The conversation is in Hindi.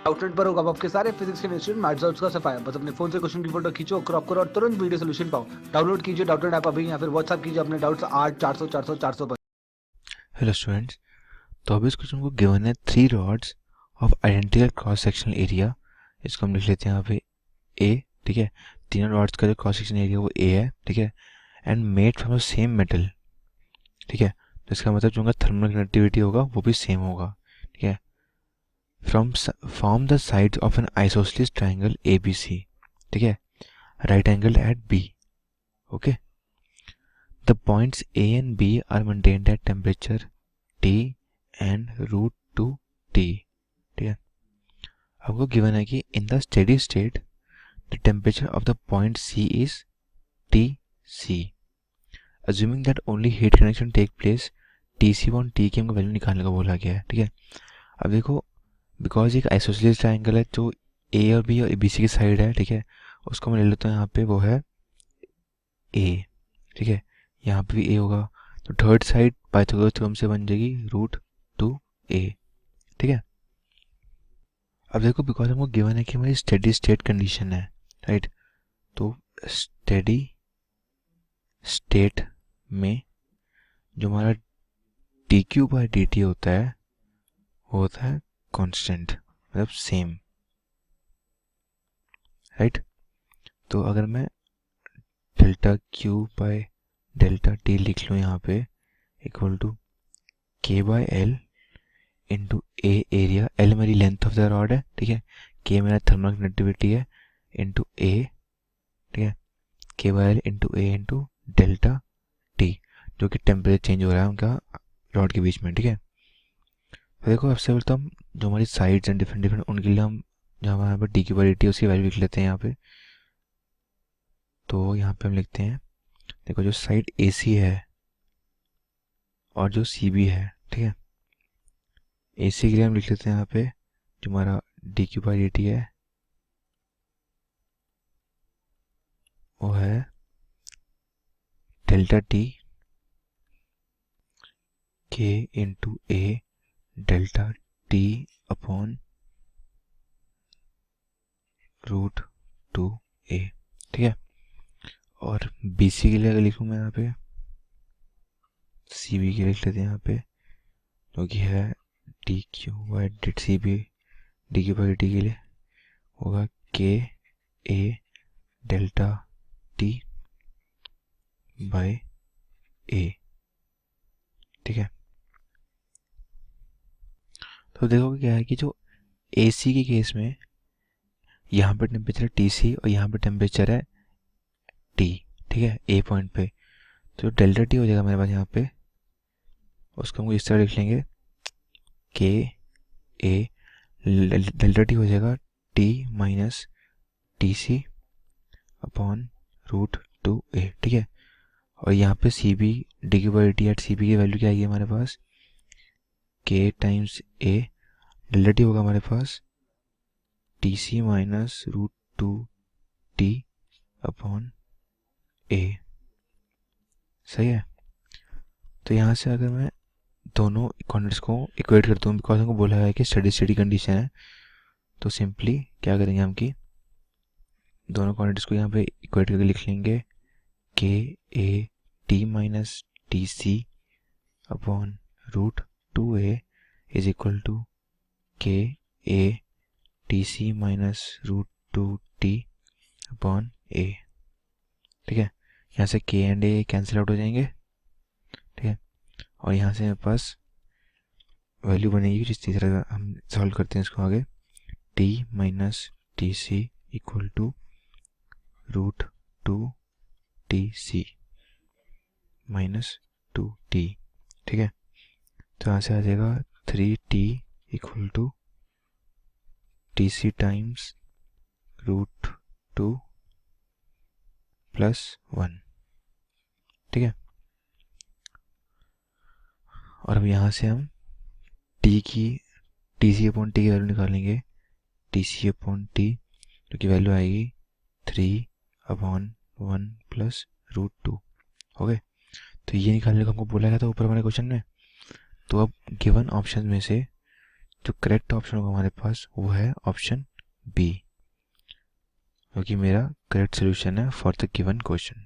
आउटलेट पर होगा आपके सारे फिजिक्स के इंस्टीट्यूट मैथ्स और उसका सफाया। बस अपने फोन से क्वेश्चन की फोटो खींचो, क्रॉप करो और तुरंत वीडियो सोल्यूशन पाओ। डाउनलोड कीजिए डाउटनेट ऐप अभी या फिर व्हाट्सएप कीजिए अपने डाउट्स 8 400 400 400 पर। Hello students. तो अभी इस क्वेश्चन को गिवन है 3 rods of identical cross sectional area. इसको हम लिख लेते हैं यहाँ पे ए। ठीक है, तीनों रॉड्स का जो क्रॉस सेक्शन एरिया वो ए है। ठीक है, and made from the same metal. ठीक है, तो इसका मतलब जो उनका थर्मल कंडक्टिविटी होगा वो भी सेम होगा। ठीक है, from the sides of an isosceles triangle A B C. ठीक है, right angle at B. Okay, the points A and B are maintained at temperature T and root two T। ठीक है, आपको गिवन है कि in the steady state the temperature of the point C is TC, assuming that only heat conduction take place TC on T की हमको वैल्यू निकालने का बोला गया है। ठीक है, अब देखो, बिकॉज एक आइसोसेलेस ट्राइंगल है जो A और B और BC की साइड है। ठीक है, उसको मैं ले लेता हूँ यहाँ पे, वो है A। ठीक है, यहाँ पे भी A होगा, तो थर्ड साइड पाइथागोरस थ्योरम से बन जाएगी √2A। ठीक है, अब देखो, बिकॉज हमको गिवन है कि हमारी स्टेडी स्टेट कंडीशन है, राइट। तो स्टेडी स्टेट में जो हमारा dQ/dt होता है वो होता है कांस्टेंट, मतलब सेम, राइट। तो अगर मैं delta Q by delta T लिख लूँ यहाँ पे, equal to K/L into A area, L मेरी लेंथ ऑफ द रॉड है। ठीक है, K मेरा थर्मल कंडक्टिविटी है, इंटू A। ठीक है, K/L into A into delta T, जो कि टेम्परेचर चेंज हो रहा है उनका रॉड के बीच में। ठीक है, तो देखो, सबसे पहले तो हम जो हमारी साइड्स हैं डिफरेंट डिफरेंट, उनके लिए हम जहाँ यहाँ पर dQ/dt उसकी वैल्यू लिख लेते हैं यहाँ पे। तो यहाँ पे हम लिखते हैं, देखो, जो साइड AC है और जो CB है, ठीक है, AC के लिए हम लिख लेते हैं यहाँ पे जो हमारा dQ/dt है वो है delta T K into A delta T upon √2A। ठीक है, और BC के लिए अगर लिखूँ मैं यहाँ पे, CB के लिए लिख लेते हैं यहाँ पे, जो कि है dQ/CB, dQ/dt के लिए होगा KA delta T by A। ठीक है, तो देखो क्या है कि जो AC के केस में यहाँ पे टेम्परेचर TC और यहाँ पे टेम्परेचर है T। ठीक है, A पॉइंट पे, तो डेल्टा T हो जाएगा मेरे पास यहाँ पे, उसको हम इस तरह लिख लेंगे KA डेल्टा T हो जाएगा T minus TC upon √2A। ठीक है, और यहाँ पे CB dQ/dt एट CB की वैल्यू क्या आएगी हमारे पास, K times A, delta T होगा हमारे पास TC minus √2T upon A। सही है, तो यहाँ से अगर मैं दोनों क्वांटिटीज को इक्वेट करता हूँ, बिकॉज हमको बोला है कि स्टेडी स्टेडी कंडीशन है, तो सिंपली क्या करेंगे हम कि दोनों क्वांटिटीज को यहाँ पे इक्वेट करके लिख लेंगे KA minus TC upon √2A is equal to KA minus √2T upon A। ठीक है, यहाँ से K and A cancel out हो जाएंगे। ठीक है, और यहाँ से मेरे पास वैल्यू बनेगी जिस तीसरा हम सॉल्व करते हैं इसको आगे, T minus TC equal to √2TC minus 2T। ठीक है, तो यहाँ से आ जाएगा 3T equal to TC times √2 plus 1। ठीक है, और अब यहाँ से हम TC अपॉन T की वैल्यू निकालेंगे, TC अपॉन T जो की वैल्यू आएगी 3/1 प्लस √2। ओके, तो ये निकालने को हमको बोला गया था ऊपर हमारे क्वेश्चन में। तो अब गिवन ऑप्शन में से जो करेक्ट ऑप्शन होगा हमारे पास वो है ऑप्शन बी, क्योंकि मेरा करेक्ट सोल्यूशन है फॉर द गिवन क्वेश्चन।